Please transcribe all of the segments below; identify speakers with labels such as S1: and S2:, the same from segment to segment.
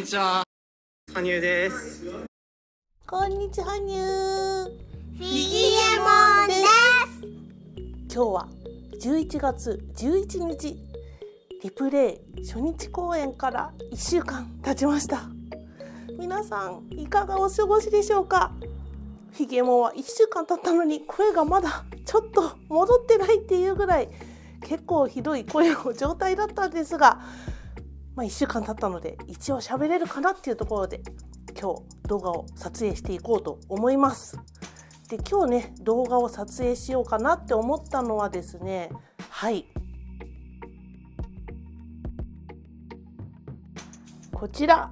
S1: ちは。
S2: 羽生です。
S3: こんにちは、にゅー。
S4: フィギエモンです。
S3: 今日は11月11日、リプレイ初日公演から1週間経ちました。皆さんいかがお過ごしでしょうか。フィギエモンは1週間経ったのに声がまだちょっと戻ってないっていうぐらい結構ひどい声の状態だったんですが、1週間経ったので一応喋れるかなっていうところで今日動画を撮影していこうと思います。で、今日ね動画を撮影しようかなって思ったのはですね、こちら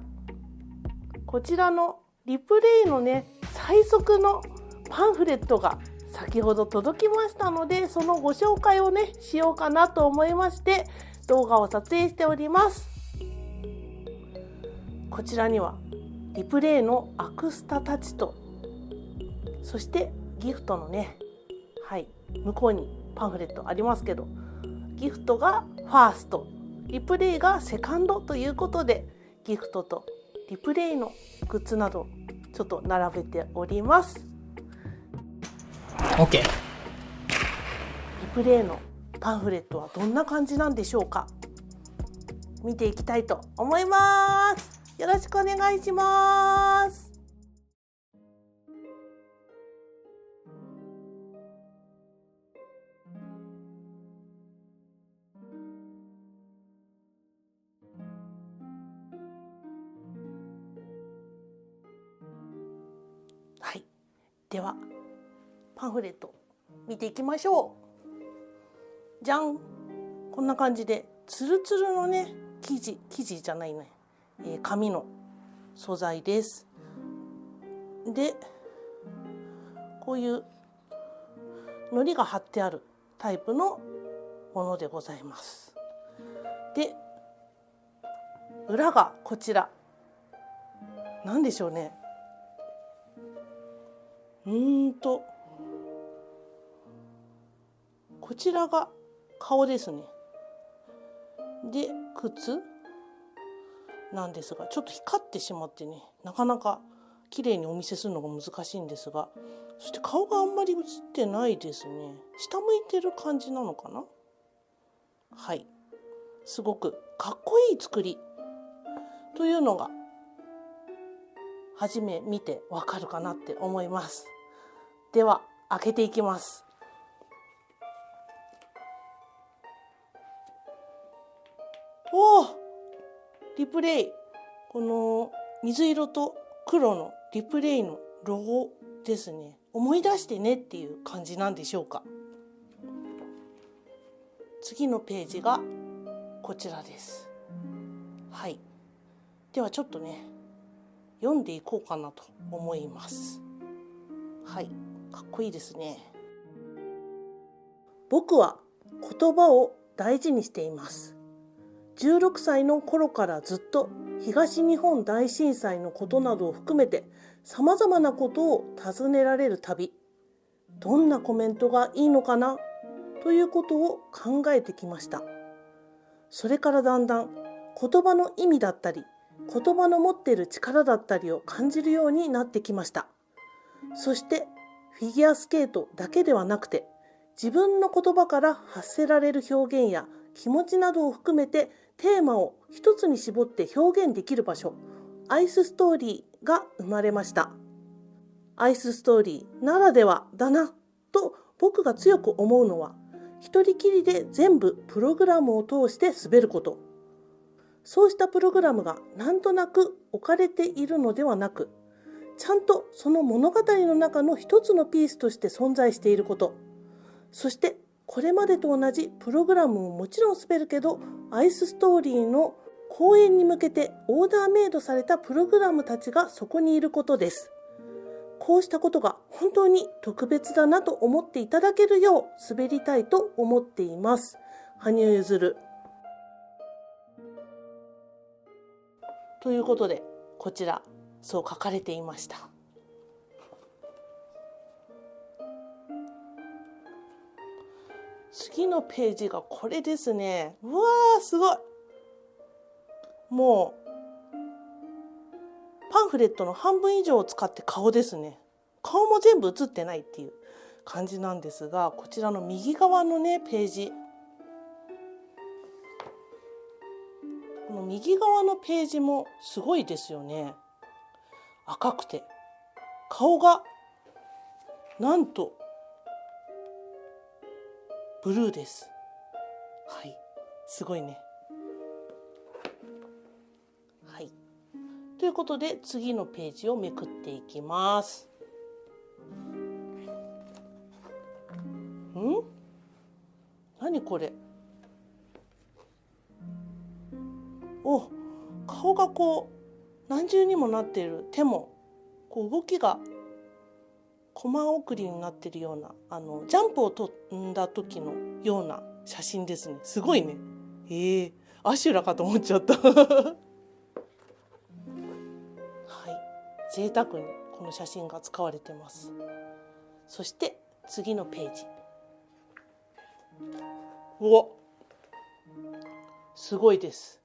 S3: のリプレイのね最速のパンフレットが先ほど届きましたので、そのご紹介をねしようかなと思いまして動画を撮影しております。こちらにはリプレイのアクスタたちと、そしてギフトのね、向こうにパンフレットありますけど、ギフトがファースト、リプレイがセカンドということで、ギフトとリプレイのグッズなどちょっと並べております。
S1: OK。
S3: リプレイのパンフレットはどんな感じなんでしょうか。見ていきたいと思います。よろしくお願いします。ではパンフレット見ていきましょう。じゃん。こんな感じでツルツルのね生地じゃないね、紙の素材です。で、こういう糊が貼ってあるタイプのものでございます。で、裏がこちらなんでしょうね。こちらが顔ですね。で、靴なんですが、ちょっと光ってしまってね、なかなか綺麗にお見せするのが難しいんですが、そして顔があんまり映ってないですね。下向いてる感じなのかな。すごくかっこいい作りというのが初め見てわかるかなって思います。では開けていきます。おー、リプレイ、この水色と黒のリプレイのロゴですね。思い出してねっていう感じなんでしょうか。次のページがこちらです。ではちょっとね読んでいこうかなと思います。かっこいいですね。僕は言葉を大事にしています。16歳の頃からずっと東日本大震災のことなどを含めて様々なことを尋ねられるたび、どんなコメントがいいのかなということを考えてきました。それからだんだん言葉の意味だったり、言葉の持っている力だったりを感じるようになってきました。そしてフィギュアスケートだけではなくて、自分の言葉から発せられる表現や気持ちなどを含めてテーマを一つに絞って表現できる場所、アイスストーリーが生まれました。アイスストーリーならではだなと僕が強く思うのは、一人きりで全部プログラムを通して滑ること。そうしたプログラムがなんとなく置かれているのではなく、ちゃんとその物語の中の一つのピースとして存在していること。そしてこれまでと同じプログラムももちろん滑るけど、アイスストーリーの公演に向けてオーダーメイドされたプログラムたちがそこにいることです。こうしたことが本当に特別だなと思っていただけるよう滑りたいと思っています。羽生結弦。ということで、こちらそう書かれていました。次のページがこれですね。うわー、すごい。もンフレットの半分以上を使って顔ですね。顔も全部写ってないっていう感じなんですが、こちらの右側のねページ、この右側のページもすごいですよね。赤くて顔がなんとブルーです。はい、すごいね。はい、ということで次のページをめくっていきます。何これ。お、顔がこう何重にもなっている。手もこう動きがコマ送りになっているような、ジャンプを飛んだ時のような写真ですね。すごいね。アシュラかと思っちゃったはい、贅沢にこの写真が使われてます。そして次のページ。うわ、すごいです。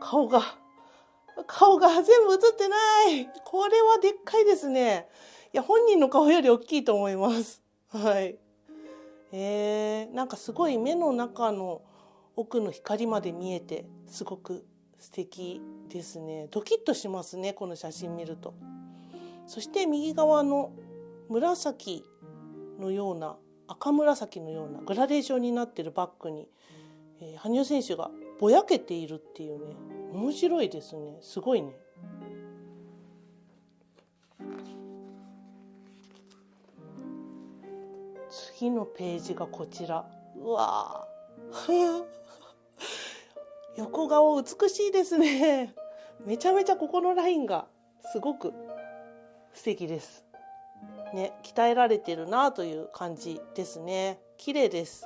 S3: 顔が全部写ってない。これはでっかいですね。いや、本人の顔より大きいと思います。はい。なんかすごい目の中の奥の光まで見えて、すごく素敵ですね。ドキッとしますね、この写真見ると。そして右側の紫のような、赤紫のようなグラデーションになっているバッグに、羽生選手がぼやけているっていうね、面白いですね。すごいね。次のページがこちら。うわ横顔美しいですね。めちゃめちゃここのラインがすごく素敵ですね。鍛えられてるなという感じですね。綺麗です。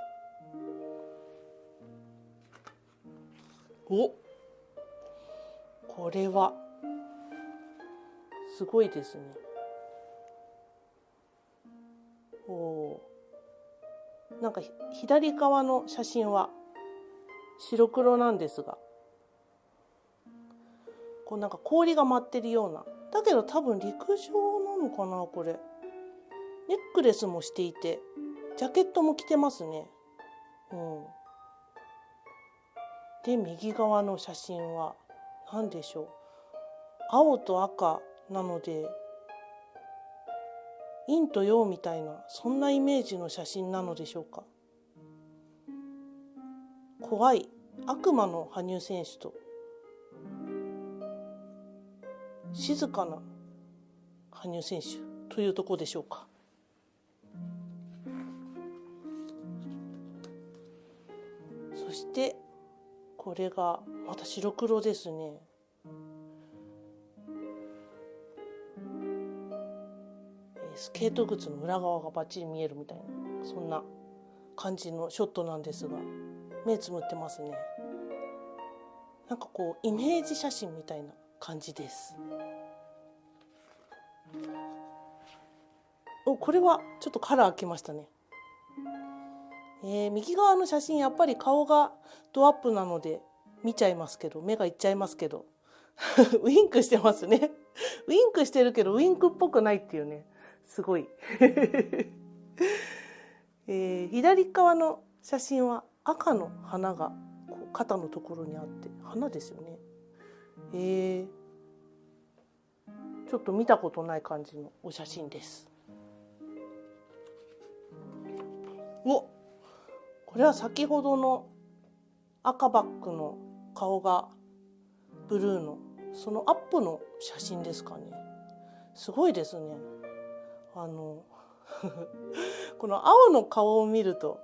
S3: お、これはすごいですね。なんか左側の写真は白黒なんですが、こうなんか氷が舞ってるような、だけど多分陸上なのかな。これネックレスもしていて、ジャケットも着てますね。で、右側の写真は何でしょう。青と赤なので陰と陽みたいな、そんなイメージの写真なのでしょうか。怖い悪魔の羽生選手と静かな羽生選手というところでしょうか。そしてこれがまた白黒ですね。スケート靴の裏側がバッチリ見えるみたいな、そんな感じのショットなんですが、目つむってますね。なんかこうイメージ写真みたいな感じです。これはちょっとカラー開きましたね。右側の写真、やっぱり顔がドアップなので見ちゃいますけど、目がいっちゃいますけどウインクしてますね。ウインクしてるけどウインクっぽくないっていうね、すごい左側の写真は赤の花がこう肩のところにあって、花ですよね。ちょっと見たことない感じのお写真です。これは先ほどの赤バッグの顔がブルーのそのアップの写真ですかね。すごいですね。この青の顔を見ると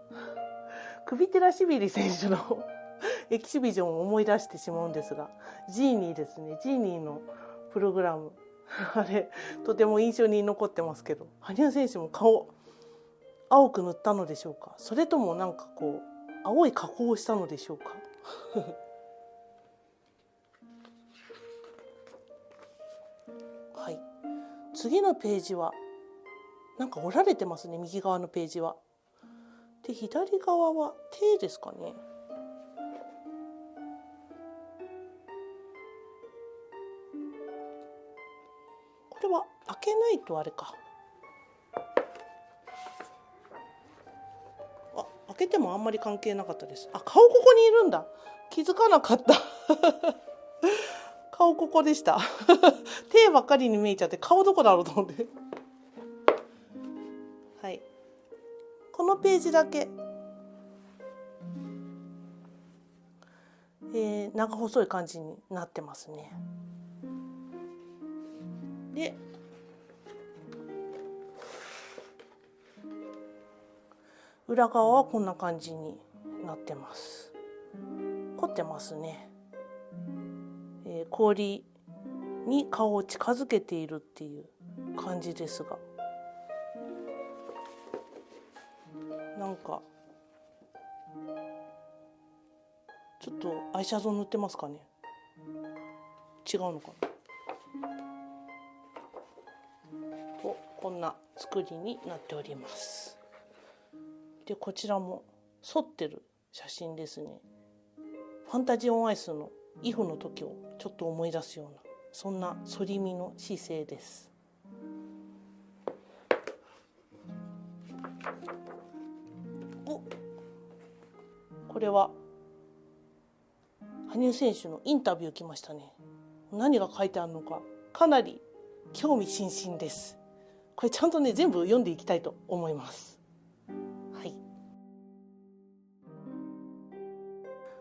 S3: クビテラシビリ選手のエキシビジョンを思い出してしまうんですが、ジーニーですね。ジーニーのプログラム、あれとても印象に残ってますけど、羽生選手も顔青く塗ったのでしょうか。それともなんかこう青い加工をしたのでしょうかはい、次のページはなんか折られてますね。右側のページは。で、左側は手ですかね。けないとあれか。開けてもあんまり関係なかったです。顔ここにいるんだ。気づかなかった顔ここでした手ばっかりに見えちゃって顔どこだろうと思ってはい、このページだけ、長細い感じになってますね。で裏側はこんな感じになってます。凝ってますね。氷に顔を近づけているっていう感じですが、なんかちょっとアイシャドウ塗ってますかね。違うのかな。こんな作りになっております。でこちらも反ってる写真ですね。ファンタジーオンアイスのイフの時をちょっと思い出すような、そんな反り身の姿勢です。これは羽生選手のインタビュー来ましたね。何が書いてあるのかかなり興味津々です。これちゃんとね全部読んでいきたいと思います。はい。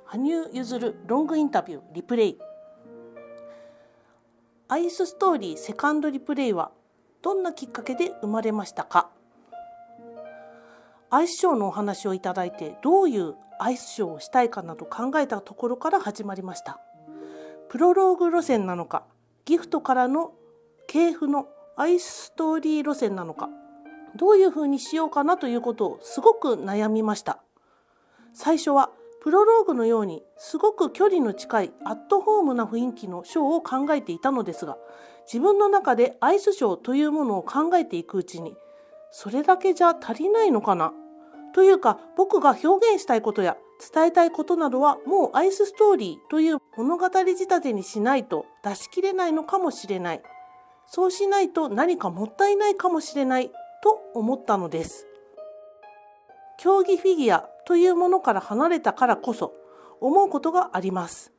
S3: 羽生結弦ロングインタビューリプレイ。アイスストーリーセカンドリプレイはどんなきっかけで生まれましたか。アイスショーのお話をいただいて、どういうアイスショーをしたいかなど考えたところから始まりました。プロローグ路線なのか、ギフトからの系譜のアイスストーリー路線なのか、どういうふうにしようかなということをすごく悩みました。最初はプロローグのようにすごく距離の近いアットホームな雰囲気のショーを考えていたのですが、自分の中でアイスショーというものを考えていくうちに、それだけじゃ足りないのかなというか、僕が表現したいことや伝えたいことなどはもうアイスストーリーという物語仕立てにしないと出し切れないのかもしれない。そうしないと何かもったいないかもしれないと思ったのです。競技フィギュアというものから離れたからこそ思うことがあります。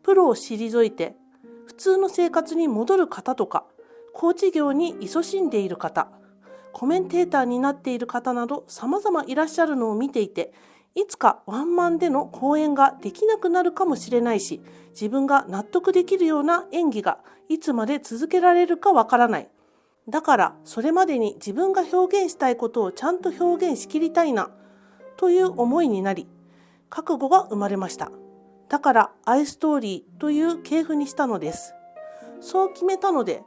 S3: プロを退いて普通の生活に戻る方とか、コーチ業に勤しんでいる方、コメンテーターになっている方など様々いらっしゃるのを見ていて、いつかワンマンでの公演ができなくなるかもしれないし、自分が納得できるような演技がいつまで続けられるかわからない。だからそれまでに自分が表現したいことをちゃんと表現しきりたいなという思いになり、覚悟が生まれました。だからアイストーリーという系譜にしたのです。そう決めたので、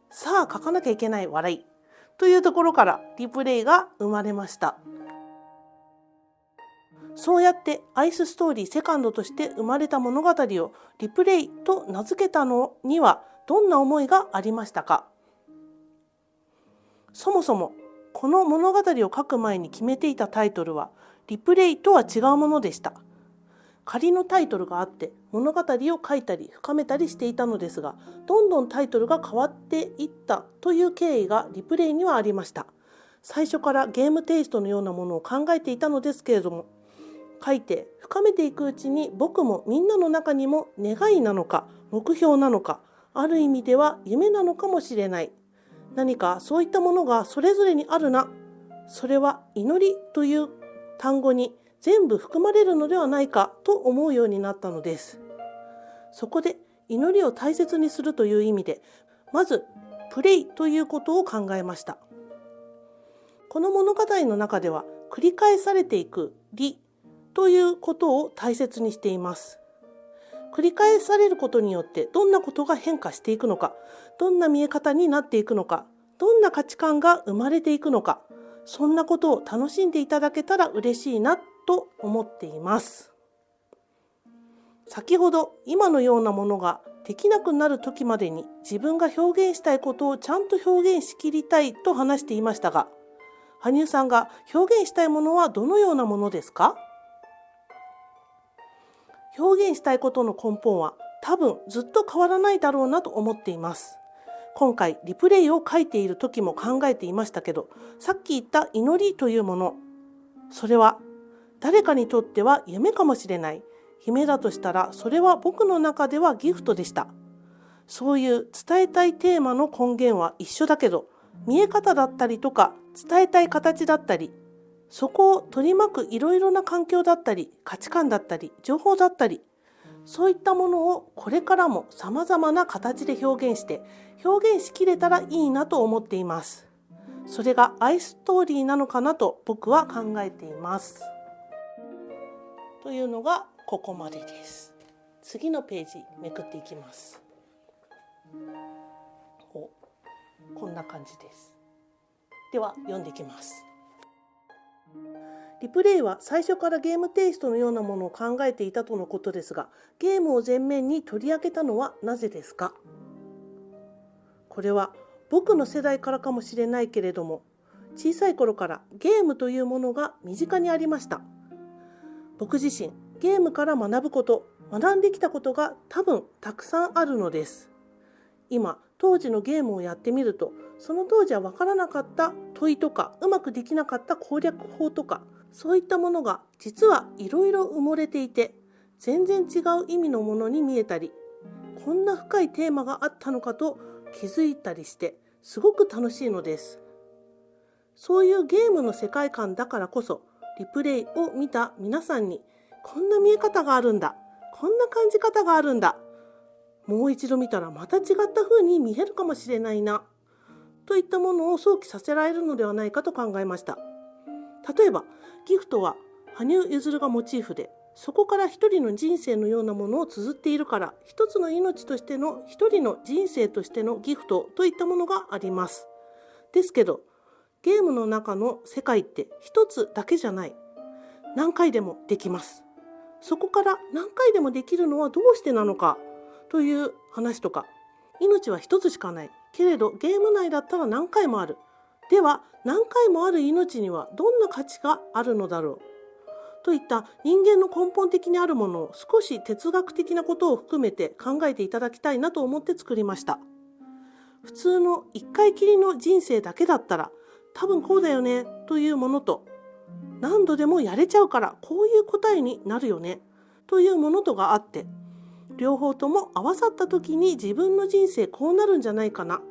S3: さあ書かなきゃいけない笑いというところからリプレイが生まれました。そうやってアイスストーリーセカンドとして生まれた物語をリプレイと名付けたのにはどんな思いがありましたか。そもそもこの物語を書く前に決めていたタイトルはリプレイとは違うものでした。仮のタイトルがあって物語を書いたり深めたりしていたのですが、どんどんタイトルが変わっていったという経緯がリプレイにはありました。最初からゲームテイストのようなものを考えていたのですけれども、書いて深めていくうちに僕もみんなの中にも願いなのか目標なのか、ある意味では夢なのかもしれない、何かそういったものがそれぞれにあるな、それは祈りという単語に全部含まれるのではないかと思うようになったのです。そこで祈りを大切にするという意味で、まずプレイということを考えました。この物語の中では繰り返されていく理ということを大切にしています。繰り返されることによってどんなことが変化していくのか、どんな見え方になっていくのか、どんな価値観が生まれていくのか、そんなことを楽しんでいただけたら嬉しいなと思っています。先ほど今のようなものができなくなる時までに自分が表現したいことをちゃんと表現しきりたいと話していましたが、羽生さんが表現したいものはどのようなものですか？表現したいことの根本は多分ずっと変わらないだろうなと思っています。今回リプレイを書いている時も考えていましたけど、さっき言った祈りというもの、それは誰かにとっては夢かもしれない。夢だとしたらそれは僕の中ではギフトでした。そういう伝えたいテーマの根源は一緒だけど、見え方だったりとか伝えたい形だったり、そこを取り巻くいろいろな環境だったり価値観だったり情報だったり、そういったものをこれからもさまざまな形で表現しきれたらいいなと思っています。それがアイストーリーなのかなと僕は考えています。というのがここまでです。次のページめくっていきます。こんな感じです。では読んでいきます。リプレイは最初からゲームテイストのようなものを考えていたとのことですが、ゲームを前面に取り上げたのはなぜですか？これは僕の世代からかもしれないけれども、小さい頃からゲームというものが身近にありました。僕自身、ゲームから学ぶこと、学んできたことが多分たくさんあるのです。今、当時のゲームをやってみると、その当時は分からなかった問いとか、うまくできなかった攻略法とか、そういったものが実はいろいろ埋もれていて、全然違う意味のものに見えたり、こんな深いテーマがあったのかと気づいたりして、すごく楽しいのです。そういうゲームの世界観だからこそ、リプレイを見た皆さんに、こんな見え方があるんだ、こんな感じ方があるんだ、もう一度見たらまた違った風に見えるかもしれないな、といったものを想起させられるのではないかと考えました。例えば、ギフトは羽生結弦がモチーフで、そこから一人の人生のようなものを綴っているから、一つの命としての一人の人生としてのギフトといったものがあります。ですけど、ゲームの中の世界って一つだけじゃない。何回でもできます。そこから何回でもできるのはどうしてなのかという話とか、命は一つしかないけれどゲーム内だったら何回もある。では何回もある命にはどんな価値があるのだろうといった人間の根本的にあるものを少し哲学的なことを含めて考えていただきたいなと思って作りました。普通の一回きりの人生だけだったら多分こうだよねというものと、何度でもやれちゃうからこういう答えになるよねというものとがあって、両方とも合わさった時に自分の人生こうなるんじゃないかな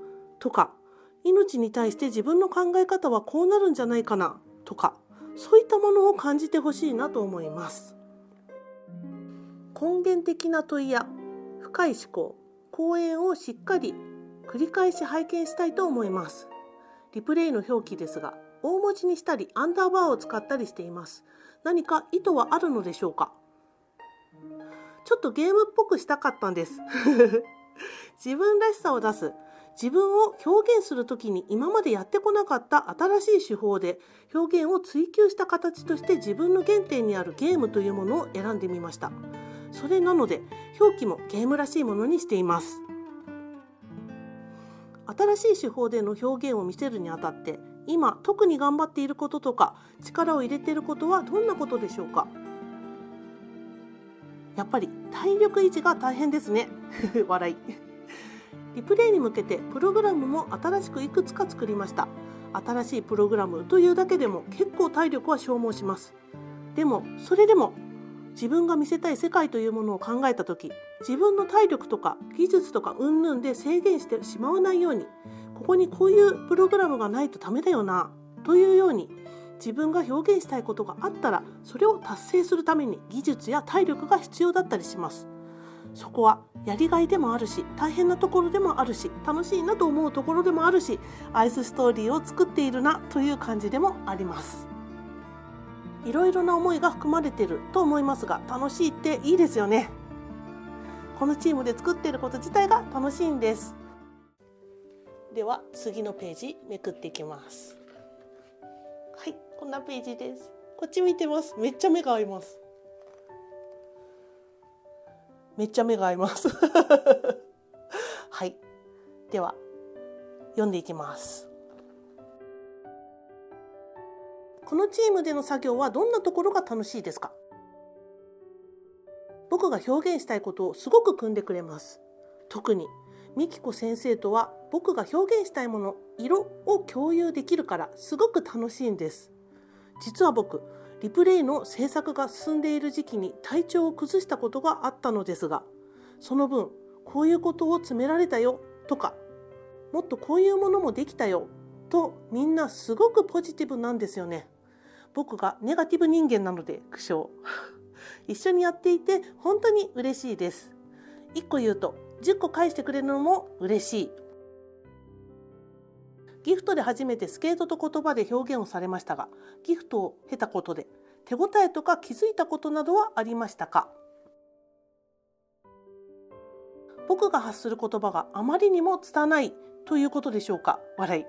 S3: とか、命に対して自分の考え方はこうなるんじゃないかなとか、そういったものを感じてほしいなと思います。根源的な問いや深い思考、講演をしっかり繰り返し拝見したいと思います。リプレイの表記ですが、大文字にしたりアンダーバーを使ったりしています。何か意図はあるのでしょうか？ちょっとゲームっぽくしたかったんです自分らしさを出す、自分を表現するときに今までやってこなかった新しい手法で表現を追求した形として自分の原点にあるゲームというものを選んでみました。それなので表記もゲームらしいものにしています。新しい手法での表現を見せるにあたって、今特に頑張っていることとか力を入れていることはどんなことでしょうか？やっぱり体力維持が大変ですね笑い。リプレイに向けてプログラムも新しくいくつか作りました。新しいプログラムというだけでも結構体力は消耗します。でもそれでも自分が見せたい世界というものを考えたとき、自分の体力とか技術とか云々で制限してしまわないように、ここにこういうプログラムがないとダメだよなというように、自分が表現したいことがあったらそれを達成するために技術や体力が必要だったりします。そこはやりがいでもあるし、大変なところでもあるし、楽しいなと思うところでもあるし、アイスストーリーを作っているなという感じでもあります。いろいろな思いが含まれていると思いますが、楽しいっていいですよね。このチームで作っていること自体が楽しいんです。では次のページめくっていきます。はい、こんなページです。こっち見てます。めっちゃ目が合います。めっちゃ目が合いますはい、では読んでいきます。このチームでの作業はどんなところが楽しいですか？僕が表現したいことをすごく組んでくれます。特にみきこ先生とは僕が表現したいもの、色を共有できるからすごく楽しいんです。実は僕、リプレイの制作が進んでいる時期に体調を崩したことがあったのですが、その分、こういうことを詰められたよとか、もっとこういうものもできたよとみんなすごくポジティブなんですよね。僕がネガティブ人間なので苦笑。一緒にやっていて本当に嬉しいです。1個言うと10個返してくれるのも嬉しい。ギフトで初めてスケートと言葉で表現をされましたが、ギフトを経たことで手応えとか気づいたことなどはありましたか？僕が発する言葉があまりにも拙いということでしょうか？笑い。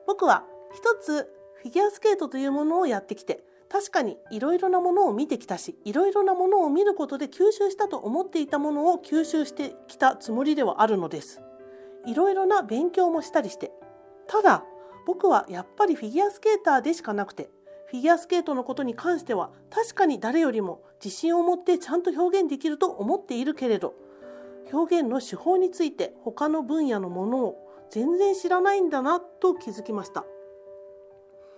S3: 僕は一つフィギュアスケートというものをやってきて、確かにいろいろなものを見てきたし、いろいろなものを見ることで吸収したと思っていたものを吸収してきたつもりではあるのです。いろいろな勉強もしたりして。ただ、僕はやっぱりフィギュアスケーターでしかなくて、フィギュアスケートのことに関しては確かに誰よりも自信を持ってちゃんと表現できると思っているけれど、表現の手法について他の分野のものを全然知らないんだなと気づきました。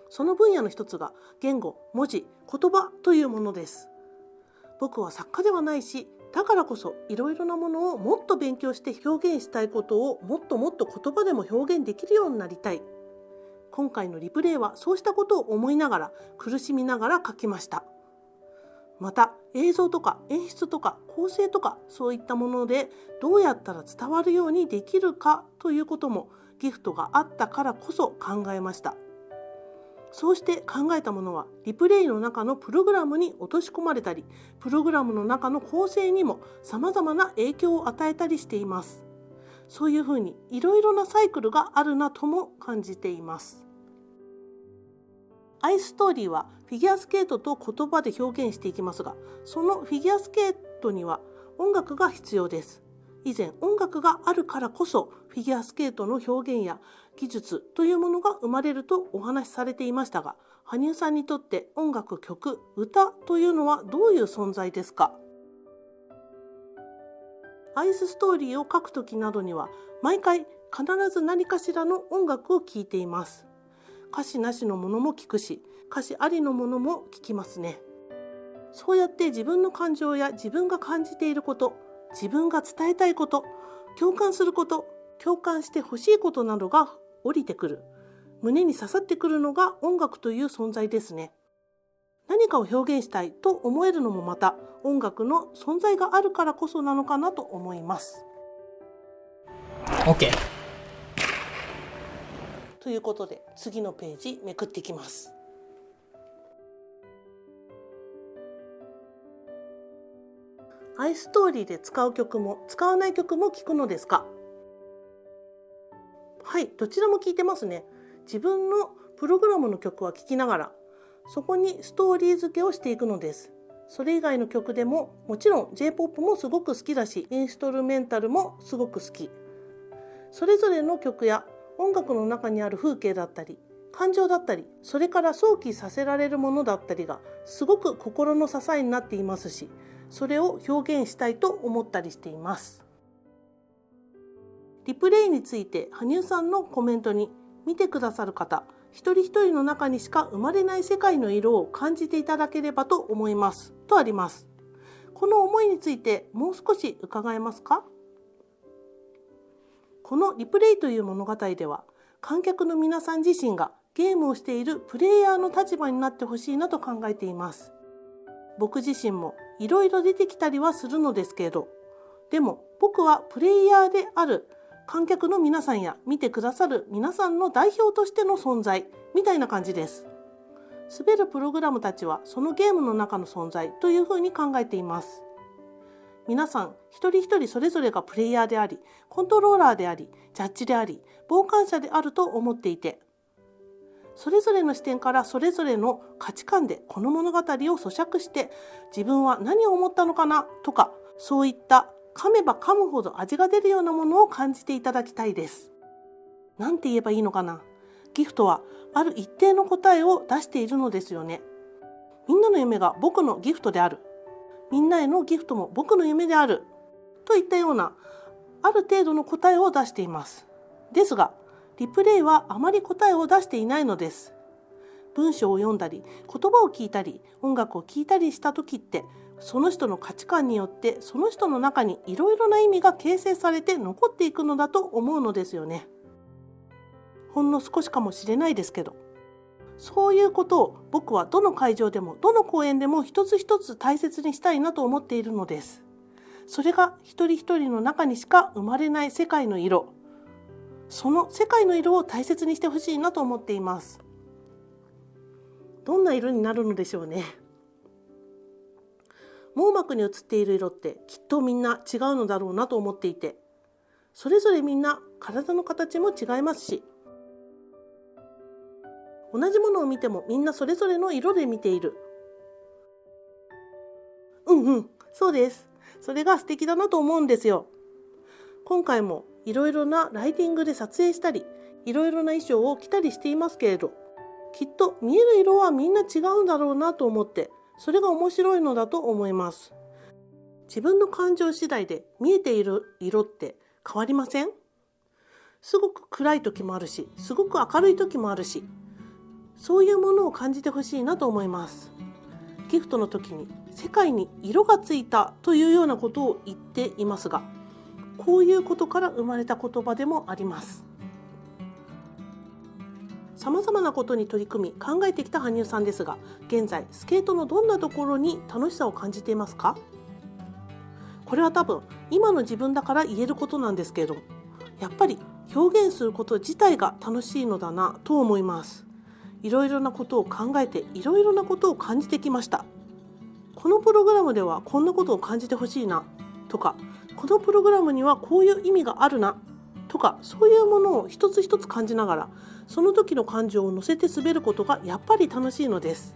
S3: その分野の一つが言語、文字、言葉というものです。僕は作家ではないし、だからこそいろいろなものをもっと勉強して表現したいことをもっともっと言葉でも表現できるようになりたい。今回のリプレイはそうしたことを思いながら、苦しみながら書きました。また映像とか演出とか構成とかそういったものでどうやったら伝わるようにできるかということもギフトがあったからこそ考えました。そうして考えたものはリプレイの中のプログラムに落とし込まれたり、プログラムの中の構成にも様々な影響を与えたりしています。そういうふうにいろいろなサイクルがあるなとも感じています。アイストーリーはフィギュアスケートと言葉で表現していきますが、そのフィギュアスケートには音楽が必要です。以前音楽があるからこそフィギュアスケートの表現や技術というものが生まれるとお話しされていましたが、羽生さんにとって音楽、曲、歌というのはどういう存在ですか？アイスストーリーを書くときなどには毎回必ず何かしらの音楽を聴いています。歌詞なしのものも聞くし、歌詞ありのものも聞きますね。そうやって自分の感情や自分が感じていること、自分が伝えたいこと、共感すること、共感してほしいことなどが降りてくる。胸に刺さってくるのが音楽という存在ですね。何かを表現したいと思えるのもまた音楽の存在があるからこそなのかなと思います。
S1: OK。
S3: ということで次のページめくっていきます。アイストーリーで使う曲も使わない曲も聴くのですか？はい、どちらも聴いてますね。自分のプログラムの曲は聴きながら、そこにストーリー付けをしていくのです。それ以外の曲でももちろん J-POP もすごく好きだし、インストルメンタルもすごく好き。それぞれの曲や音楽の中にある風景だったり、感情だったり、それから想起させられるものだったりがすごく心の支えになっていますし、それを表現したいと思ったりしています。リプレイについて羽生さんのコメントに、見てくださる方一人一人の中にしか生まれない世界の色を感じていただければと思いますとあります。この思いについてもう少し伺えますか？このリプレイという物語では、観客の皆さん自身がゲームをしているプレイヤーの立場になってほしいなと考えています。僕自身もいろいろ出てきたりはするのですけれど、でも僕はプレイヤーである観客の皆さんや見てくださる皆さんの代表としての存在みたいな感じです。滑るプログラムたちはそのゲームの中の存在というふうに考えています。皆さん一人一人それぞれがプレイヤーであり、コントローラーであり、ジャッジであり、傍観者であると思っていて、それぞれの視点からそれぞれの価値観でこの物語を咀嚼して、自分は何を思ったのかなとか、そういった噛めば噛むほど味が出るようなものを感じていただきたいです。なんて言えばいいのかな。ギフトはある一定の答えを出しているのですよね。みんなの夢が僕のギフトである。みんなへのギフトも僕の夢である。といったような、ある程度の答えを出しています。ですが、リプレイはあまり答えを出していないのです。文章を読んだり、言葉を聞いたり、音楽を聞いたりした時って、その人の価値観によってその人の中にいろいろな意味が形成されて残っていくのだと思うのですよね。ほんの少しかもしれないですけど、そういうことを僕はどの会場でもどの公演でも一つ一つ大切にしたいなと思っているのです。それが一人一人の中にしか生まれない世界の色、その世界の色を大切にしてほしいなと思っています。どんな色になるのでしょうね。網膜に映っている色ってきっとみんな違うのだろうなと思っていて、それぞれみんな体の形も違いますし、同じものを見てもみんなそれぞれの色で見ている。そうです。それが素敵だなと思うんですよ。今回もいろいろなライティングで撮影したり、いろいろな衣装を着たりしていますけれど、きっと見える色はみんな違うんだろうなと思って、それが面白いのだと思います。自分の感情次第で見えている色って変わりません？すごく暗い時もあるし、すごく明るい時もあるし、そういうものを感じてほしいなと思います。ギフトの時に世界に色がついたというようなことを言っていますが、こういうことから生まれた言葉でもあります。さまざまなことに取り組み考えてきた羽生さんですが、現在スケートのどんなところに楽しさを感じていますか？これは多分今の自分だから言えることなんですけれども、やっぱり表現すること自体が楽しいのだなと思います。いろいろなことを考えて、いろいろなことを感じてきました。このプログラムではこんなことを感じてほしいなとか、このプログラムにはこういう意味があるなとか、そういうものを一つ一つ感じながら、その時の感情を乗せて滑ることがやっぱり楽しいのです。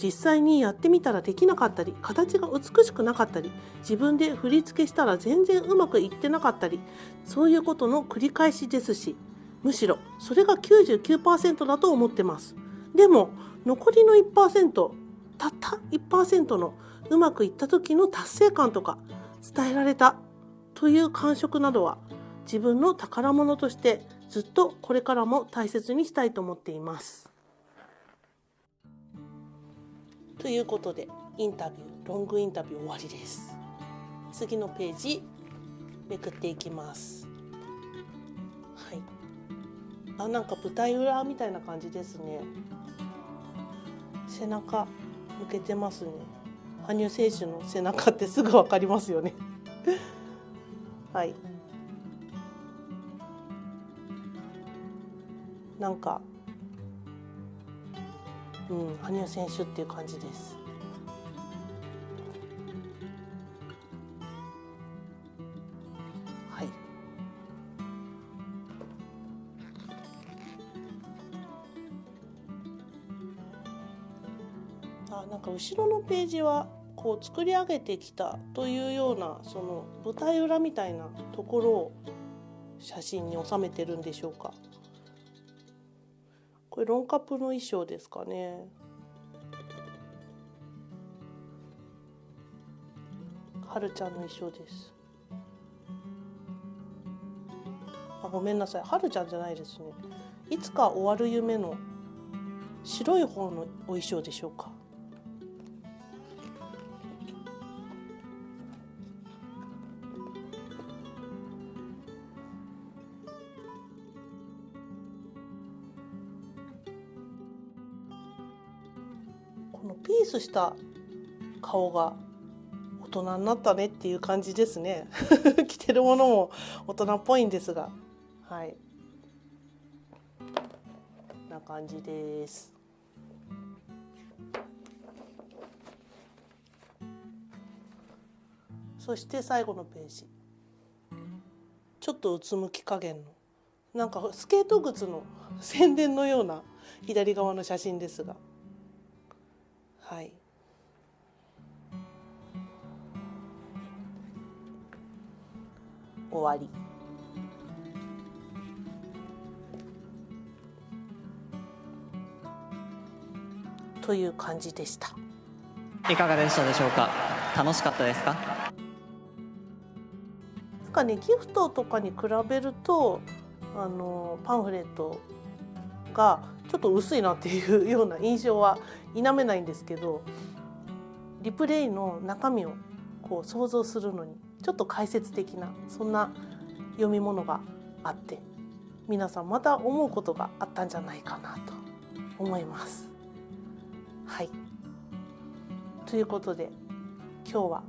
S3: 実際にやってみたらできなかったり、形が美しくなかったり、自分で振り付けしたら全然うまくいってなかったり、そういうことの繰り返しですし、むしろそれが 99% だと思ってます。でも残りの 1%、たった 1% のうまくいった時の達成感とか、伝えられたという感触などは自分の宝物としてずっとこれからも大切にしたいと思っています。ということでロングインタビュー終わりです。次のページめくっていきます。はい。なんか舞台裏みたいな感じですね。背中向けてますね。羽生選手の背中ってすぐわかりますよね。はい。なんか、羽生選手っていう感じです。はい。なんか後ろのページはこう作り上げてきたというような、その舞台裏みたいなところを写真に収めてるんでしょうか。これロンカプの衣装ですかね。はるちゃんの衣装です。ごめんなさい、はるちゃんじゃないですね。いつか終わる夢の白い方のお衣装でしょうか。このピースした顔が大人になったねっていう感じですね。着てるものも大人っぽいんですが、はい、こんな感じです。そして最後のページ、ちょっとうつむき加減のなんかスケート靴の宣伝のような左側の写真ですが、はい、終わり。という感じでした。
S1: いかがでしたでしょうか。楽しかったですか。
S3: なんかね、ギフトとかに比べるとパンフレットがちょっと薄いなっていうような印象は否めないんですけど、リプレイの中身をこう想像するのにちょっと解説的なそんな読み物があって、皆さんまた思うことがあったんじゃないかなと思います。はい、ということで今日は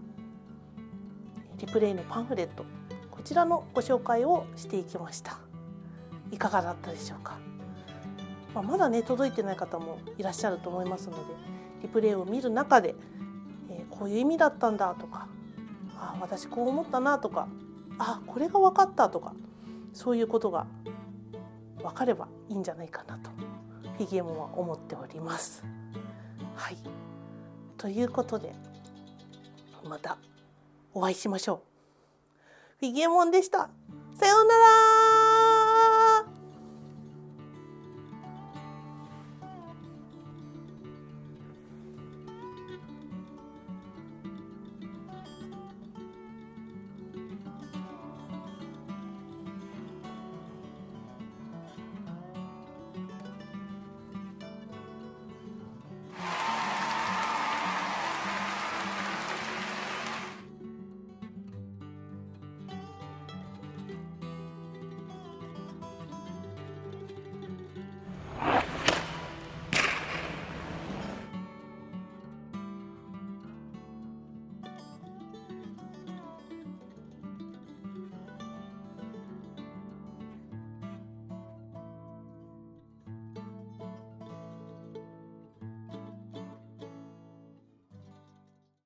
S3: リプレイのパンフレット、こちらのご紹介をしていきました。いかがだったでしょうか。まだね届いてない方もいらっしゃると思いますので、リプレイを見る中で、こういう意味だったんだとか、私こう思ったなとか、これが分かったとか、そういうことが分かればいいんじゃないかなとフィギエモンは思っております。はい、ということでまたお会いしましょう。フィギエモンでした。さようなら。